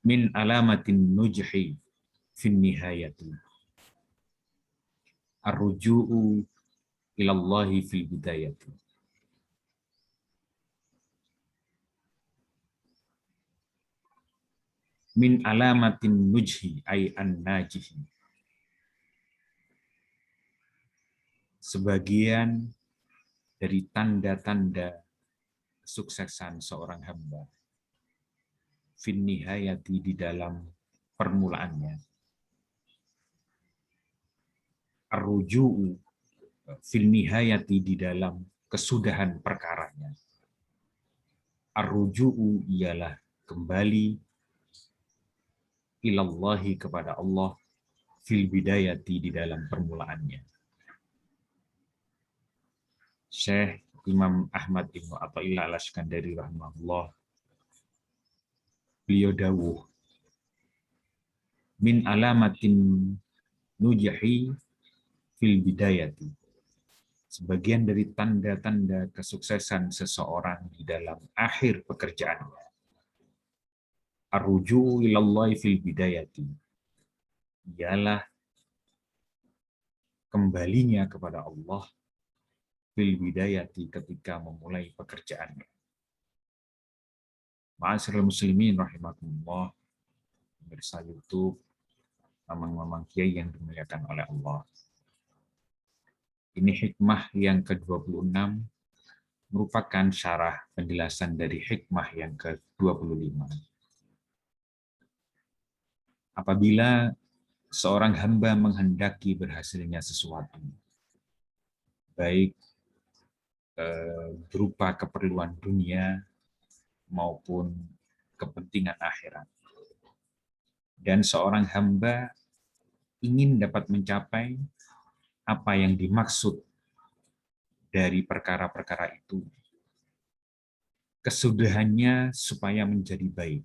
min alamatin nujhi fin nihayati arruju'u ilallahi fil bidayati. Min alamatin nujhi ay an-najihi. Sebagian dari tanda-tanda kesuksesan seorang hamba fin nihayati di dalam permulaannya. Ar-ruju'u fil nihayati di dalam kesudahan perkaranya. Ar-ruju'u ialah kembali ilallahi kepada Allah fil bidayati di dalam permulaannya. Syekh Imam Ahmad Ibnu Athaillah Al-Iskandari rahimahullah, beliau dawuh, min alamatin nujhi fil bidayati. Sebagian dari tanda-tanda kesuksesan seseorang di dalam akhir pekerjaannya. Ar-ruju'u ilallahi fil bidayati. Ialah kembalinya kepada Allah fil bidayati ketika memulai pekerjaannya. Ma'asyiral muslimin rahimakumullah, pemirsa YouTube, mamang-mamang kiai yang dimuliakan oleh Allah. Ini hikmah yang ke-26 merupakan syarah penjelasan dari hikmah yang ke-25. Apabila seorang hamba menghendaki berhasilnya sesuatu, baik berupa keperluan dunia maupun kepentingan akhirat, dan seorang hamba ingin dapat mencapai apa yang dimaksud dari perkara-perkara itu, kesudahannya supaya menjadi baik,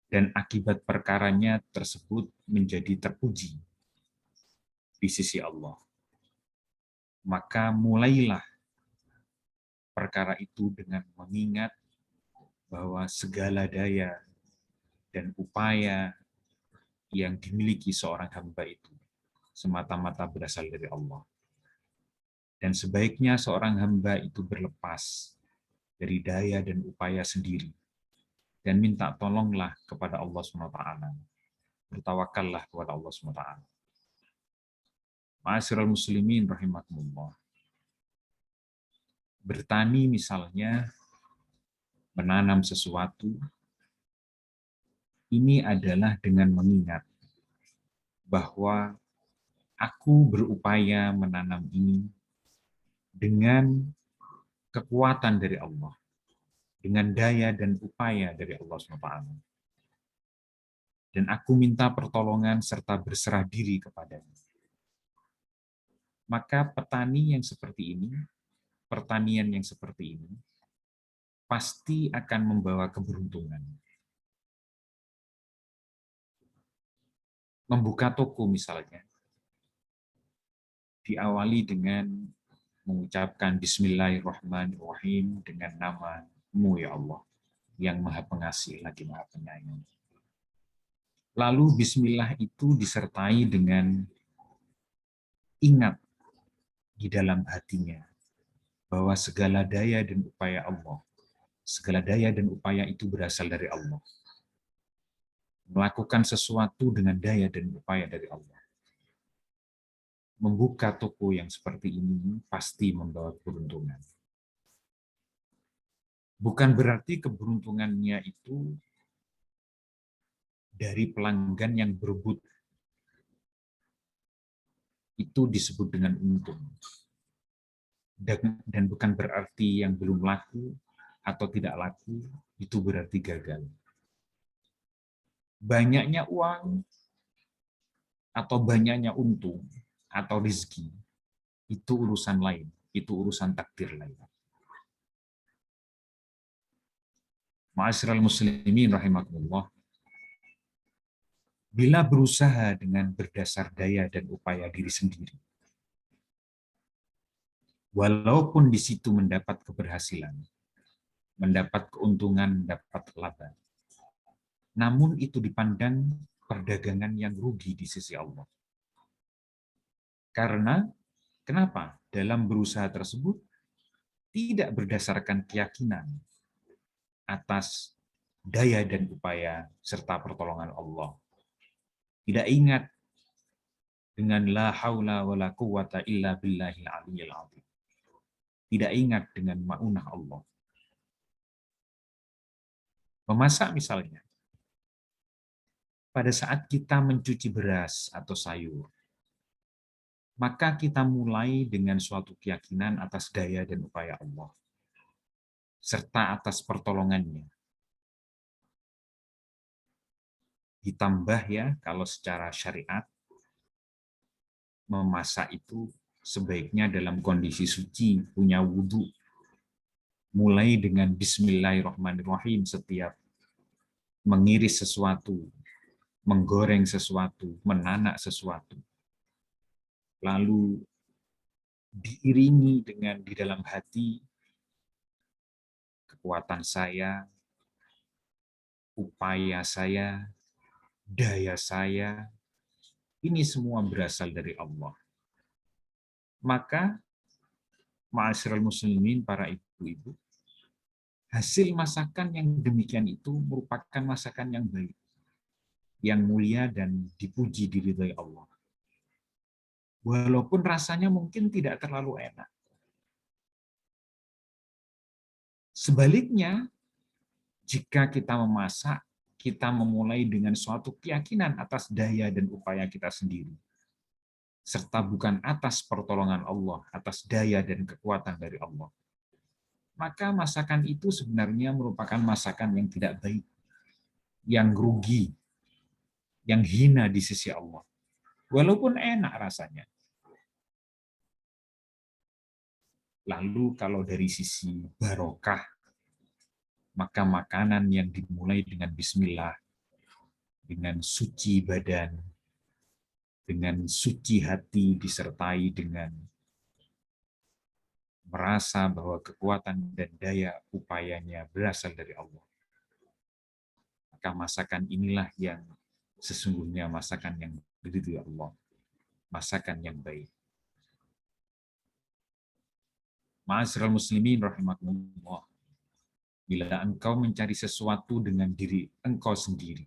dan akibat perkaranya tersebut menjadi terpuji di sisi Allah. Maka mulailah perkara itu dengan mengingat bahwa segala daya dan upaya yang dimiliki seorang hamba itu semata-mata berasal dari Allah. Dan sebaiknya seorang hamba itu berlepas dari daya dan upaya sendiri dan minta tolonglah kepada Allah SWT. Bertawakallah kepada Allah SWT. Ma'asyiral muslimin rahimakumullah. Bertani misalnya, menanam sesuatu, ini adalah dengan mengingat bahwa aku berupaya menanam ini dengan kekuatan dari Allah, dengan daya dan upaya dari Allah SWT. Dan aku minta pertolongan serta berserah diri kepadanya. Maka petani yang seperti ini, pertanian yang seperti ini, pasti akan membawa keberuntungan. Membuka toko misalnya, diawali dengan mengucapkan Bismillahirrahmanirrahim dengan nama-Mu ya Allah, yang Maha Pengasih lagi Maha Penyayang. Lalu Bismillah itu disertai dengan ingat di dalam hatinya bahwa segala daya dan upaya Allah, segala daya dan upaya itu berasal dari Allah. Melakukan sesuatu dengan daya dan upaya dari Allah. Membuka toko yang seperti ini pasti membawa keberuntungan. Bukan berarti keberuntungannya itu dari pelanggan yang berebut. Itu disebut dengan untung. Dan bukan berarti yang belum laku atau tidak laku, itu berarti gagal. Banyaknya uang atau banyaknya untung atau rezeki, itu urusan lain, itu urusan takdir lain. Ma'asyiral muslimin rahimakumullah. Bila berusaha dengan berdasar daya dan upaya diri sendiri, walaupun di situ mendapat keberhasilan, mendapat keuntungan, mendapat laba, namun itu dipandang perdagangan yang rugi di sisi Allah. Karena kenapa? Dalam berusaha tersebut tidak berdasarkan keyakinan atas daya dan upaya serta pertolongan Allah. Tidak ingat dengan la haula wala quwata illa billahil aliyyil azim. Tidak ingat dengan ma'unah Allah. Memasak misalnya, pada saat kita mencuci beras atau sayur, maka kita mulai dengan suatu keyakinan atas daya dan upaya Allah, serta atas pertolongannya. Ditambah ya, kalau secara syariat, memasak itu sebaiknya dalam kondisi suci, punya wudhu. Mulai dengan bismillahirrahmanirrahim setiap mengiris sesuatu, menggoreng sesuatu, menanak sesuatu. Lalu diiringi dengan di dalam hati, kekuatan saya, upaya saya, daya saya, ini semua berasal dari Allah. Maka, ma'asyiral muslimin, para ibu-ibu, hasil masakan yang demikian itu merupakan masakan yang baik, yang mulia dan dipuji diridhai Allah. Walaupun rasanya mungkin tidak terlalu enak. Sebaliknya, jika kita memasak, kita memulai dengan suatu keyakinan atas daya dan upaya kita sendiri, serta bukan atas pertolongan Allah, atas daya dan kekuatan dari Allah. Maka masakan itu sebenarnya merupakan masakan yang tidak baik, yang rugi, yang hina di sisi Allah. Walaupun enak rasanya. Lalu kalau dari sisi barokah, maka makanan yang dimulai dengan bismillah, dengan suci badan, dengan suci hati, disertai dengan merasa bahwa kekuatan dan daya upayanya berasal dari Allah. Maka masakan inilah yang sesungguhnya masakan yang diridhoi Allah, masakan yang baik. Ma'asyiral muslimin rahimakumullah. Bila engkau mencari sesuatu dengan diri engkau sendiri,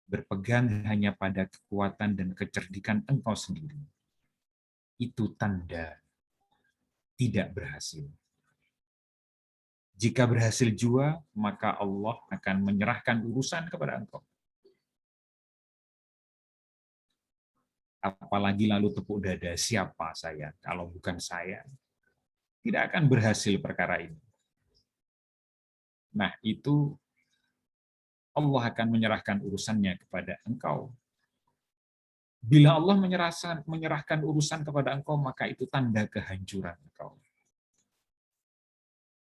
berpegang hanya pada kekuatan dan kecerdikan engkau sendiri, itu tanda tidak berhasil. Jika berhasil jua, maka Allah akan menyerahkan urusan kepada engkau. Apalagi lalu tepuk dada, siapa saya? Kalau bukan saya, tidak akan berhasil perkara ini. Nah, itu Allah akan menyerahkan urusannya kepada engkau. Bila Allah menyerahkan urusan kepada engkau, maka itu tanda kehancuran engkau.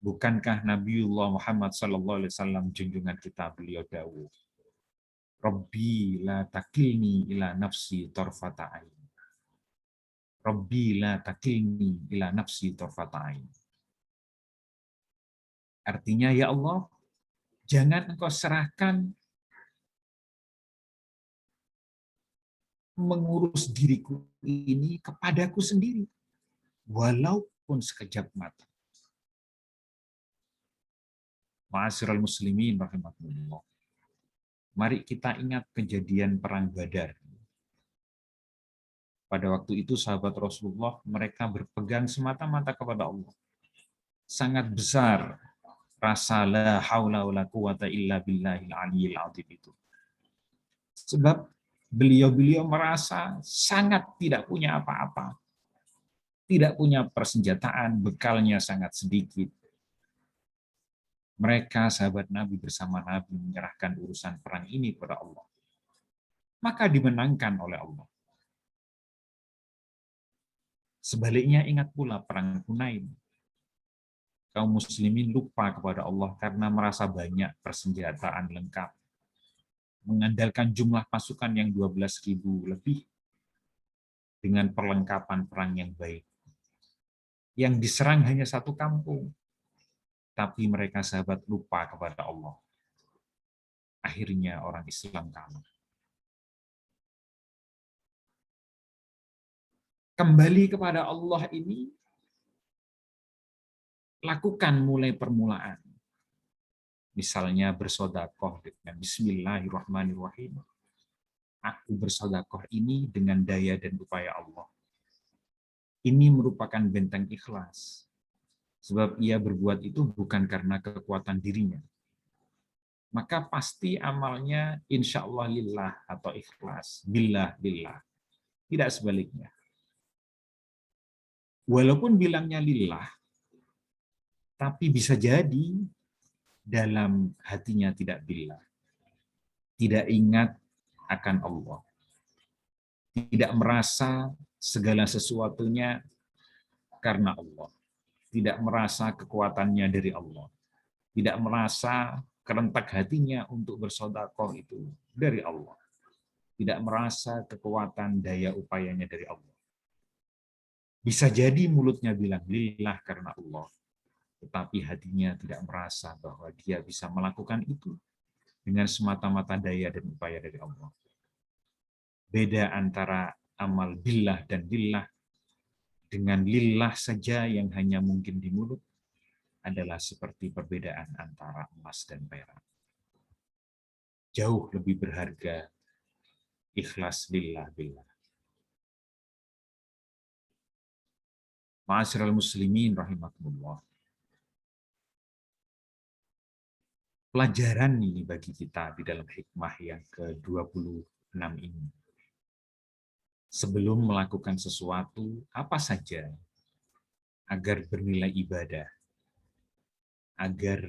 Bukankah Nabiullah Muhammad SAW junjungan kita beliau dawuh, Rabbi la takilni ila nafsi tarfata ain. Rabbi la takilni ila nafsi tarfata ain. Artinya, ya Allah, jangan engkau serahkan mengurus diriku ini kepadaku sendiri, walaupun sekejap mata. Ma'asyiral muslimin rahimakumullah. Mari kita ingat kejadian perang Badar. Pada waktu itu sahabat Rasulullah, mereka berpegang semata-mata kepada Allah. Sangat besar rasa la haula wala quwata illa billahil aliyyil azim itu. Sebab beliau-beliau merasa sangat tidak punya apa-apa. Tidak punya persenjataan, bekalnya sangat sedikit. Mereka, sahabat Nabi bersama Nabi, menyerahkan urusan perang ini kepada Allah. Maka dimenangkan oleh Allah. Sebaliknya ingat pula perang Hunain. Kaum muslimin lupa kepada Allah karena merasa banyak persenjataan lengkap. Mengandalkan jumlah pasukan yang 12.000 lebih dengan perlengkapan perang yang baik. Yang diserang hanya satu kampung. Tapi mereka sahabat lupa kepada Allah. akhirnya orang Islam kalah. Kembali kepada Allah ini, lakukan mulai permulaan. Misalnya bersedekah dengan Bismillahirrahmanirrahim. Aku bersedekah ini dengan daya dan upaya Allah. Ini merupakan benteng ikhlas. Sebab ia berbuat itu bukan karena kekuatan dirinya. Maka pasti amalnya insya Allah lillah atau ikhlas. Billah, billah. Tidak sebaliknya. Walaupun bilangnya lillah, tapi bisa jadi dalam hatinya tidak billah. Tidak ingat akan Allah. Tidak merasa segala sesuatunya karena Allah. Tidak merasa kekuatannya dari Allah. Tidak merasa kerentak hatinya untuk bersedekah itu dari Allah. Tidak merasa kekuatan daya upayanya dari Allah. Bisa jadi mulutnya bilang lillah karena Allah, tetapi hatinya tidak merasa bahwa dia bisa melakukan itu dengan semata-mata daya dan upaya dari Allah. Beda antara amal billah dan lillah. Dengan lillah saja yang hanya mungkin di mulut adalah seperti perbedaan antara emas dan perak. Jauh lebih berharga ikhlas lillah billah. Ma'asyiral muslimin rahimakumullah. Pelajaran ini bagi kita di dalam hikmah yang ke-26 ini. Sebelum melakukan sesuatu, apa saja, agar bernilai ibadah, agar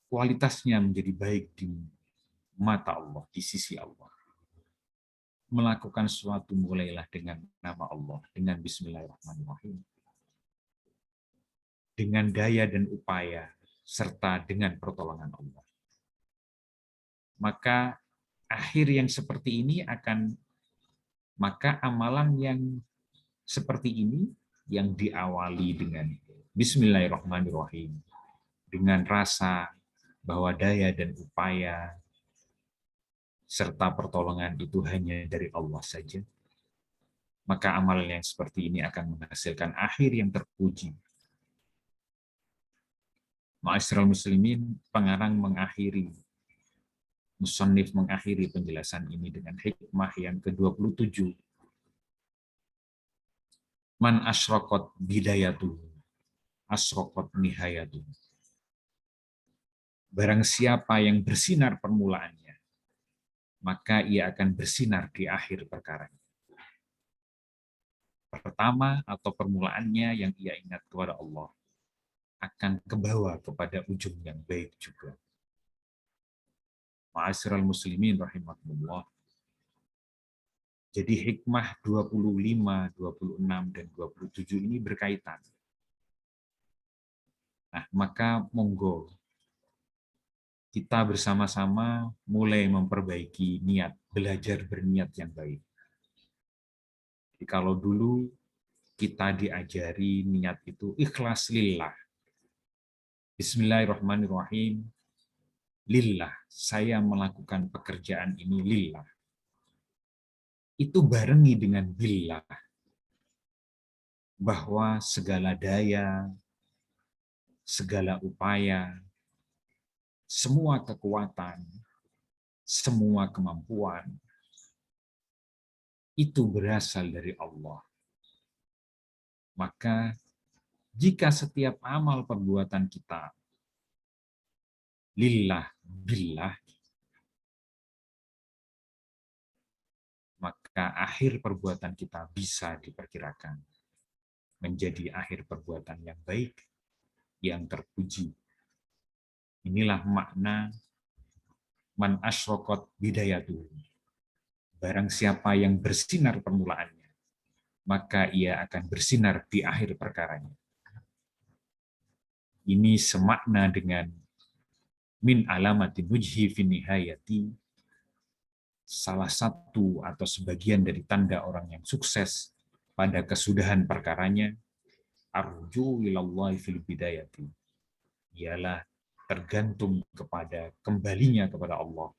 kualitasnya menjadi baik di mata Allah, di sisi Allah. Melakukan sesuatu mulailah dengan nama Allah, dengan Bismillahirrahmanirrahim. Dengan daya dan upaya, serta dengan pertolongan Allah. Maka akhir yang seperti ini maka amalan yang seperti ini, yang diawali dengan Bismillahirrahmanirrahim, dengan rasa bahwa daya dan upaya serta pertolongan itu hanya dari Allah saja, maka amalan yang seperti ini akan menghasilkan akhir yang terpuji. Ma'asyiral muslimin, pengarang musannif mengakhiri penjelasan ini dengan hikmah yang ke-27. Man asyraqat bidayatuhu, asyraqat nihayatuhu. Barang siapa yang bersinar permulaannya, maka ia akan bersinar di akhir perkaranya. Pertama atau permulaannya yang ia ingat kepada Allah, akan kebawa kepada ujung yang baik juga. Ma'asyiral muslimin rahimakumullah. Jadi hikmah 25, 26, dan 27 ini berkaitan. Nah, maka monggo kita bersama-sama mulai memperbaiki niat, belajar berniat yang baik. Jadi kalau dulu kita diajari niat itu ikhlas lillah. Bismillahirrahmanirrahim. Lillah, saya melakukan pekerjaan ini lillah. Itu barengi dengan billah. Bahwa segala daya, segala upaya, semua kekuatan, semua kemampuan, itu berasal dari Allah. Maka jika setiap amal perbuatan kita lillah billah, maka akhir perbuatan kita bisa diperkirakan menjadi akhir perbuatan yang baik, yang terpuji. Inilah makna man asyraqat bidayatuhu. Barang siapa yang bersinar permulaannya, maka ia akan bersinar di akhir perkaranya. Ini semakna dengan min alamatin wujhi fi nihayati, salah satu atau sebagian dari tanda orang yang sukses pada kesudahan perkaranya, arju ilallahi fil bidayati, ialah tergantung kepada kembalinya kepada Allah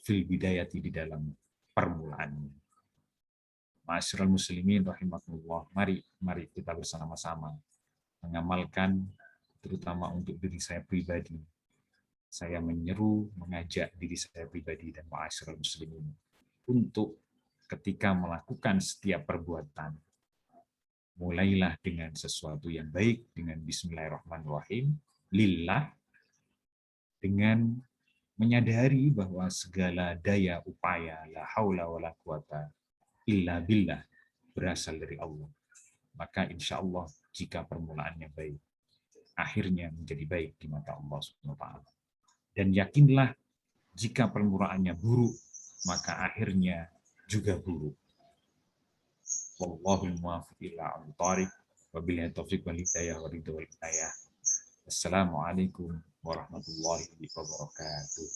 fil bidayati, di dalam permulaannya. Ma'asyiral muslimin rahimakumullah, mari kita bersama-sama mengamalkan, terutama untuk diri saya pribadi. Saya menyeru, mengajak diri saya pribadi dan ma'asyiral muslimin untuk ketika melakukan setiap perbuatan, mulailah dengan sesuatu yang baik, dengan bismillahirrahmanirrahim, lillah, dengan menyadari bahwa segala daya upaya, la haula wala quwata illa billah, berasal dari Allah. Maka insya Allah jika permulaannya baik, akhirnya menjadi baik di mata Allah SWT. Dan yakinlah jika permulaannya buruk, maka akhirnya juga buruk. Wallahul muwaffiq ila aqwamit thoriq, wabillahi taufiq wal hidayah wa ridha wal hidayah. Assalamualaikum warahmatullahi wabarakatuh.